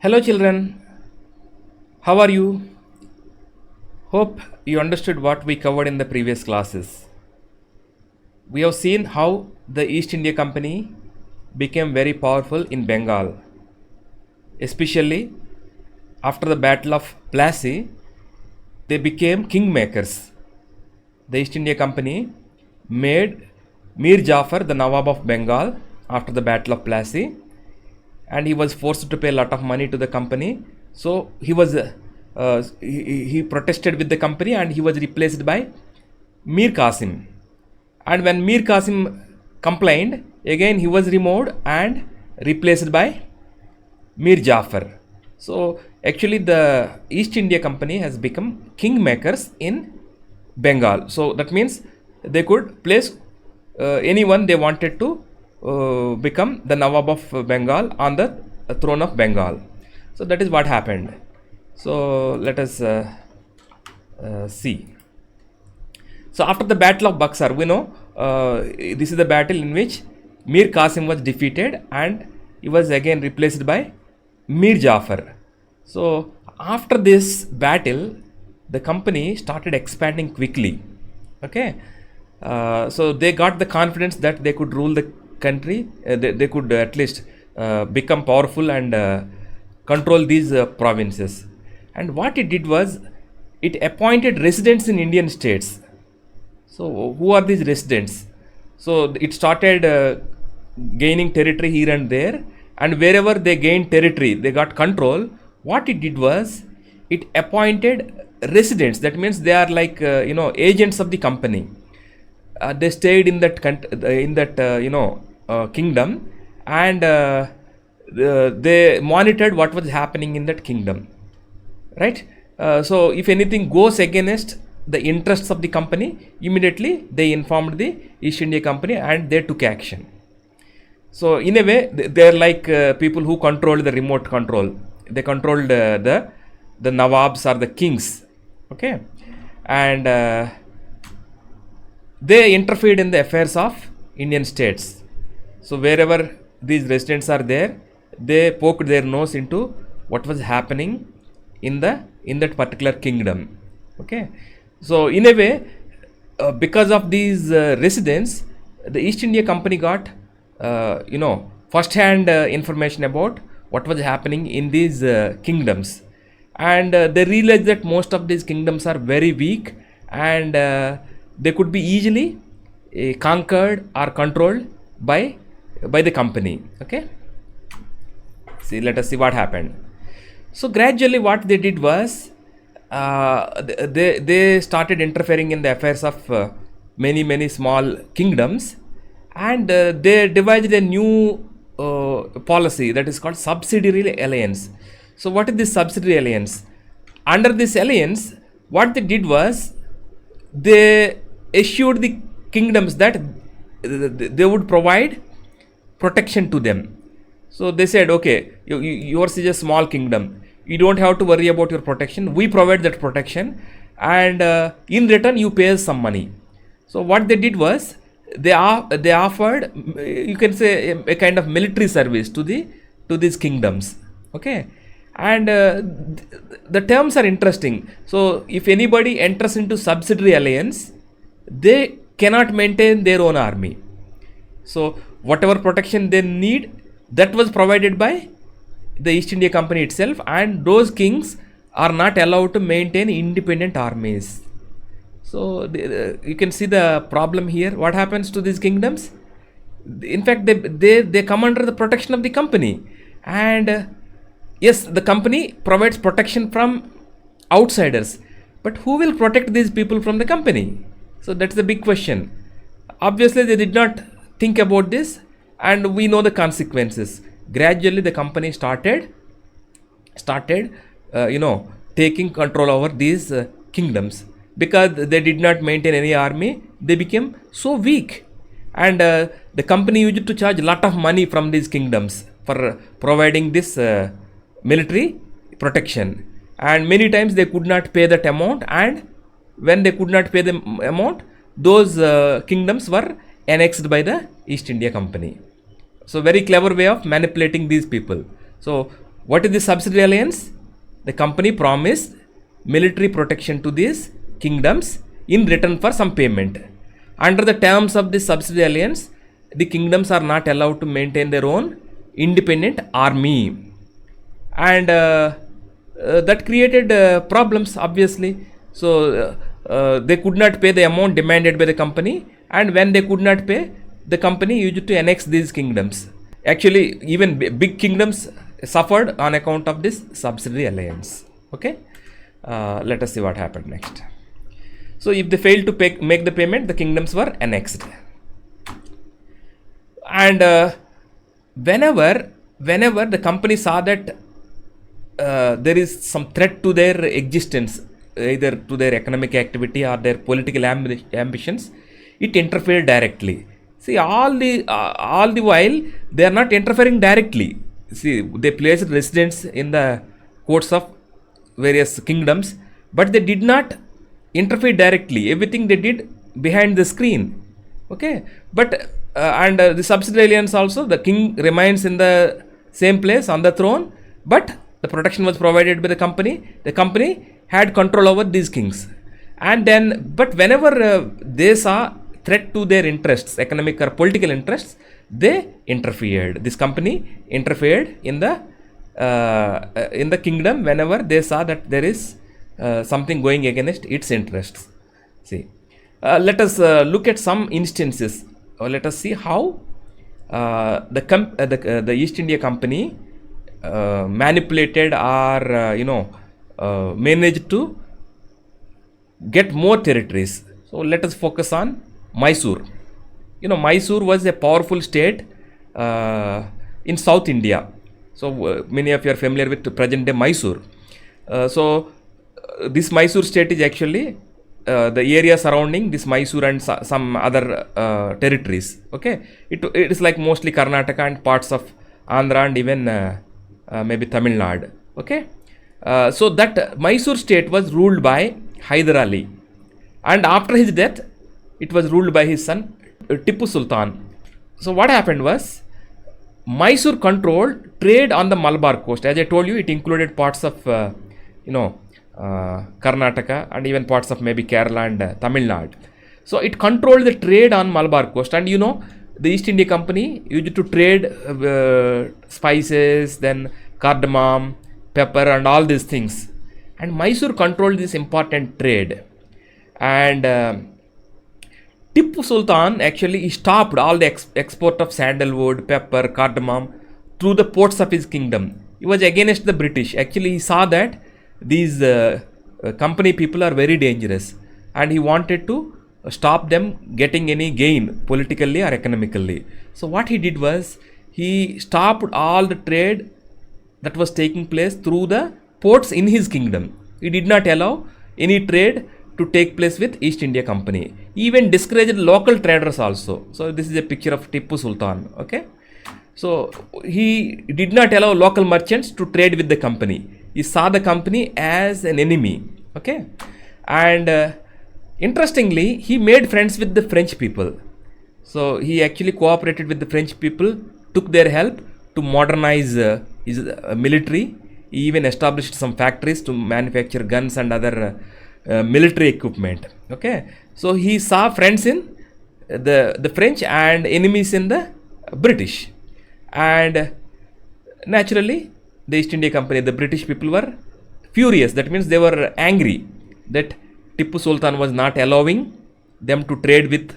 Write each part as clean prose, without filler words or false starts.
Hello, children. How are you? Hope you understood what we covered in the previous classes. We have seen how the East India Company became very powerful in Bengal, especially after the Battle of Plassey. They became kingmakers. The East India Company made Mir Jafar the Nawab of Bengal after the Battle of Plassey, and he was forced to pay a lot of money to the company. So he protested with the company and he was replaced by Mir Qasim. And when Mir Qasim complained, again he was removed and replaced by Mir Jafar. So actually, the East India Company has become kingmakers in Bengal. So that means they could place anyone they wanted to become the Nawab of Bengal on the throne of Bengal. So that is what happened. So let us see. So after the Battle of Buxar, we know this is the battle in which Mir Qasim was defeated and he was again replaced by Mir Jafar. So after this battle, the company started expanding quickly. Okay, so they got the confidence that they could rule the country. They could at least become powerful and control these provinces. And what it did was it appointed residents in Indian states. So who are these residents? So it started gaining territory here and there, and wherever they gained territory, they got control. What it did was it appointed residents. That means they are like agents of the company. They stayed in that kingdom, and they monitored what was happening in that kingdom, right? So if anything goes against the interests of the company, immediately they informed the East India Company and they took action. So in a way, they are like people who controlled the remote control. They controlled the Nawabs or the kings, okay, and they interfered in the affairs of Indian states. So wherever these residents are there, they poked their nose into what was happening in that particular kingdom. Okay, so in a way, because of these residents, the East India Company got first-hand information about what was happening in these kingdoms, and they realized that most of these kingdoms are very weak and they could be easily conquered or controlled by the company. Okay, let us see what happened. So gradually what they did was they started interfering in the affairs of many small kingdoms, and they devised a new policy that is called subsidiary alliance. So what is this subsidiary alliance? Under this alliance, what they did was they assured the kingdoms that they would provide protection to them. So they said, okay, yours is a small kingdom, you don't have to worry about your protection, we provide that protection, and in return you pay us some money. So what they did was they offered, you can say, a kind of military service to these kingdoms. Okay, and the terms are interesting. So if anybody enters into subsidiary alliance, they cannot maintain their own army. So whatever protection they need, that was provided by the East India Company itself, and those kings are not allowed to maintain independent armies. So you can see the problem here. What happens to these kingdoms? In fact, they come under the protection of the company, and yes, the company provides protection from outsiders, but who will protect these people from the company? So that's the big question. Obviously, they did not think about this, and we know the consequences. Gradually, the company started taking control over these kingdoms, because they did not maintain any army. They became so weak, and the company used to charge a lot of money from these kingdoms for providing this military protection, and many times they could not pay that amount, and when they could not pay the amount, those kingdoms were annexed by the East India Company. So very clever way of manipulating these people. So What is the subsidiary alliance? The company promised military protection to these kingdoms in return for some payment. Under the terms of this subsidiary alliance, the kingdoms are not allowed to maintain their own independent army. And that created problems, obviously. So they could not pay the amount demanded by the company, and when they could not pay, the company used to annex these kingdoms. Actually, even big kingdoms suffered on account of this subsidiary alliance. Okay, let us see what happened next. So if they failed to make the payment, the kingdoms were annexed. And whenever the company saw that there is some threat to their existence, either to their economic activity or their political ambitions, it interfered directly. See, all the while they are not interfering directly. See, they placed residents in the courts of various kingdoms, but they did not interfere directly. Everything they did behind the screen. Okay, but and the subsidiary alliance also, the king remains in the same place on the throne, but the protection was provided by the company. The company had control over these kings, and then, but whenever they saw threat to their interests, economic or political interests, they interfered. This company interfered in the kingdom whenever they saw that there is something going against its interests. See, let us look at some instances, or let us see how the East India Company manipulated or managed to get more territories. So let us focus on Mysore. Mysore was a powerful state in South India. So many of you are familiar with present day Mysore. This Mysore state is actually the area surrounding this Mysore and some other territories. Okay, it is like mostly Karnataka and parts of Andhra and even maybe Tamil Nadu. Okay, so that Mysore state was ruled by Hyder Ali, and after his death, it was ruled by his son Tippu Sultan. So what happened was, Mysore controlled trade on the Malabar coast. As I told you, it included parts of Karnataka and even parts of maybe Kerala and Tamil Nadu. So it controlled the trade on Malabar coast, and the East India Company used to trade spices, then cardamom, pepper, and all these things. And Mysore controlled this important trade. And Tippu Sultan actually stopped all the export of sandalwood, pepper, cardamom through the ports of his kingdom. He was against the British. Actually, he saw that these company people are very dangerous, and he wanted to stop them getting any gain politically or economically. So what he did was, he stopped all the trade that was taking place through the ports in his kingdom. He did not allow any trade to take place with East India Company. He even discouraged local traders also. So this is a picture of Tippu Sultan. Okay, so he did not allow local merchants to trade with the company. He saw the company as an enemy. Okay, and interestingly, he made friends with the French people. So he actually cooperated with the French people, took their help to modernize his military. He even established some factories to manufacture guns and other military equipment. Okay, so he saw friends in the French and enemies in the British. And naturally, the East India Company, the British people were furious. That means they were angry that Tippu Sultan was not allowing them to trade with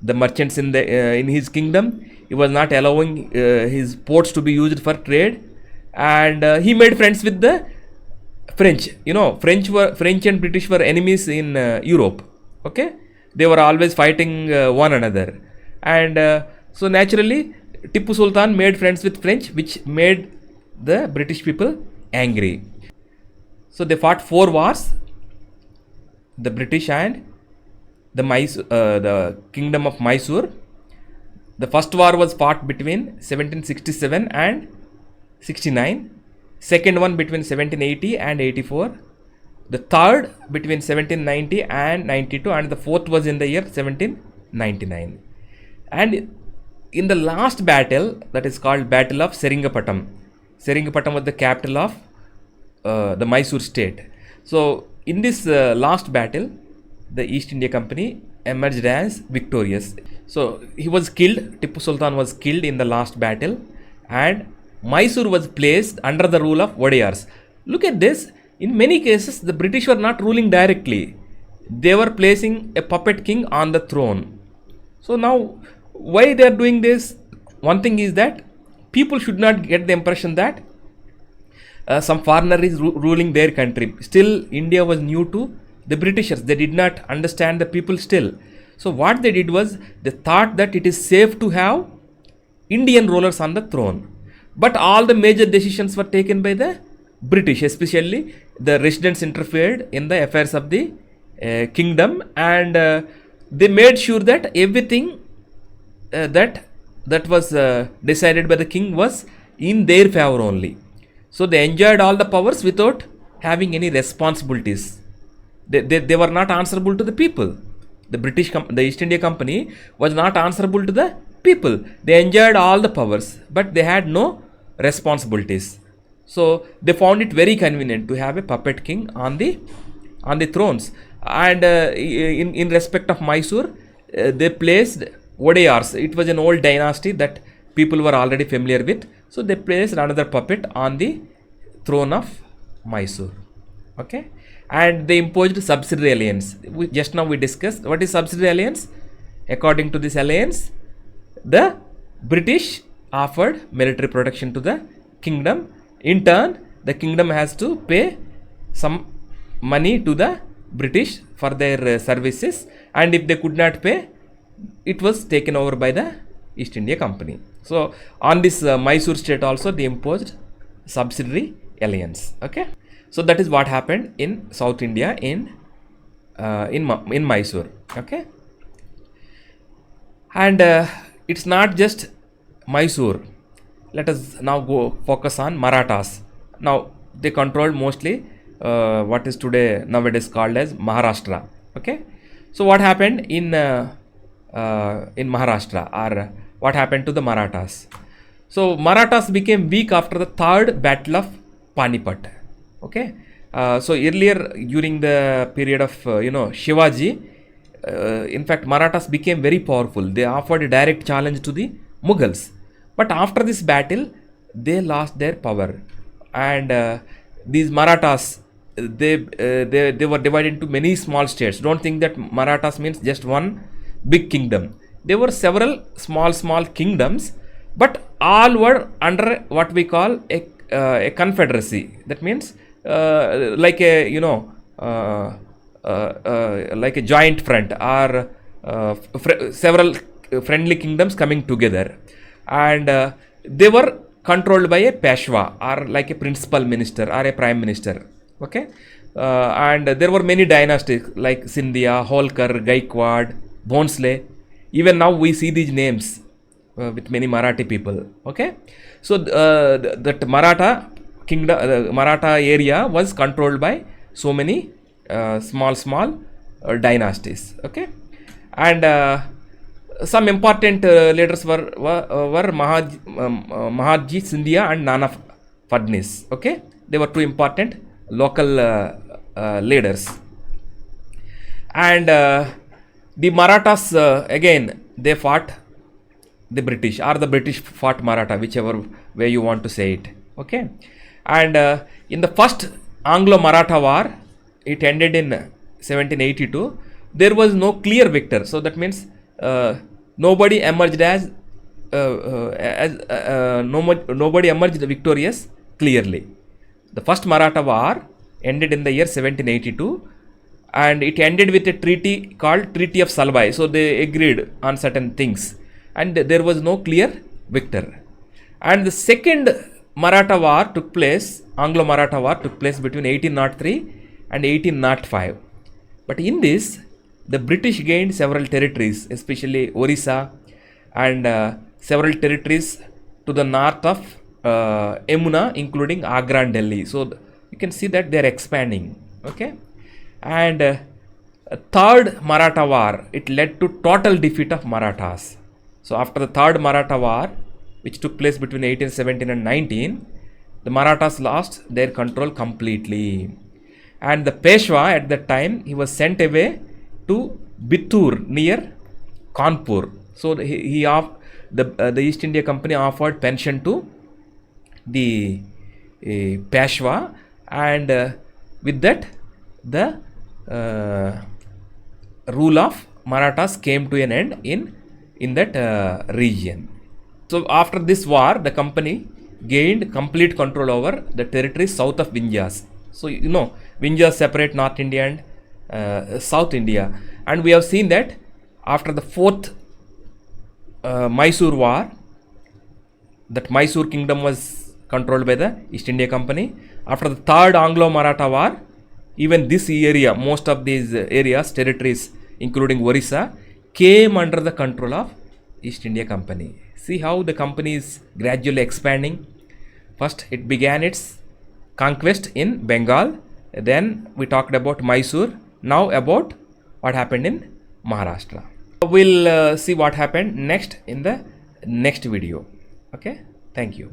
the merchants in his kingdom. He was not allowing his ports to be used for trade, and he made friends with the French. French and British were enemies in Europe. Okay, they were always fighting one another, and so naturally, Tippu Sultan made friends with French, which made the British people angry. So they fought 4 wars, the British and the kingdom of Mysore. The first war was fought between 1767 and 69. Second one between 1780 and 84. The third between 1790 and 92, and the fourth was in the year 1799. And in the last battle, that is called Battle of Seringapatam, Seringapatam was the capital of the Mysore state. So in this last battle, the East India Company emerged as victorious. So he was killed, Tipu Sultan was killed in the last battle, and Mysore was placed under the rule of Wadiyars. Look at this, in many cases the British were not ruling directly, they were placing a puppet king on the throne. So now why they are doing this? One thing is that people should not get the impression that some foreigner is ruling their country. Still, India was new to the Britishers. They did not understand the people still. So what they did was they thought that it is safe to have Indian rulers on the throne. But all the major decisions were taken by the British, especially the residents interfered in the affairs of the kingdom, and they made sure that everything that was decided by the king was in their favor only. So they enjoyed all the powers without having any responsibilities. They were not answerable to the people. The East India Company was not answerable to the people. They enjoyed all the powers, but they had no responsibilities. So they found it very convenient to have a puppet king on the thrones. And in respect of Mysore, they placed Wadiyars. It was an old dynasty that people were already familiar with. So they placed another puppet on the throne of Mysore. Okay, and they imposed subsidiary alliance. Just now we discussed what is subsidiary alliance. According to this alliance, the British offered military protection to the kingdom. In turn, the kingdom has to pay some money to the British for their services, and if they could not pay, it was taken over by the East India Company. So on this Mysore state also they imposed subsidiary alliance. Okay, so that is what happened in South India in Mysore. Okay, and it's not just Mysore. Let us now go focus on Marathas. Now they controlled mostly what is today nowadays called as Maharashtra. Okay, so what happened in Maharashtra, or what happened to the Marathas? So Marathas became weak after the third battle of Panipat. Okay, so earlier during the period of Shivaji, in fact Marathas became very powerful. They offered a direct challenge to the Mughals, but after this battle they lost their power, and these Marathas, they were divided into many small states. Don't think that Marathas means just one big kingdom. There were several small kingdoms, but all were under what we call a confederacy. That means like a like a joint front, or several friendly kingdoms coming together, and they were controlled by a Peshwa, or like a principal minister or a prime minister. Okay, and there were many dynasties like Scindia, Holkar, Gaikwad, Bhonsle. Even now we see these names with many Marathi people. Okay, so that Maratha kingdom, Maratha area was controlled by so many small dynasties. Okay, and some important leaders were Mahaji Scindia and Nana Fadnis. Okay, they were two important local leaders, and the Marathas again they fought the British, or the British fought Maratha, whichever way you want to say it. Okay, and in the first Anglo-Maratha war, it ended in 1782. There was no clear victor, so that means nobody emerged as nobody emerged victorious clearly. The first Maratha war ended in the year 1782, and it ended with a treaty called Treaty of Salbai. So they agreed on certain things, and there was no clear victor. And the second Maratha war took place, Anglo-Maratha war took place between 1803 and 1805. But in this, the British gained several territories, especially Orissa, and several territories to the north of Yamuna, including Agra and Delhi. So you can see that they are expanding. Okay, and third Maratha war, it led to total defeat of Marathas. So after the third Maratha war, which took place between 1817 and 19, The Marathas lost their control completely. And the Peshwa at that time, he was sent away to Bittur near Kanpur. So the East India Company offered pension to the Peshwa, and with that the rule of Marathas came to an end in that region. So after this war, the company gained complete control over the territories south of Vindhyas. So Vindhyas separate North India and South India, and we have seen that after the fourth Mysore war, that Mysore kingdom was controlled by the East India Company. After the third Anglo-Maratha war, even this area, most of these areas, territories, including Orissa, came under the control of East India Company. See how the company is gradually expanding. First, it began its conquest in Bengal. Then we talked about Mysore. Now about what happened in Maharashtra. We'll see what happened next in the next video. Okay, thank you.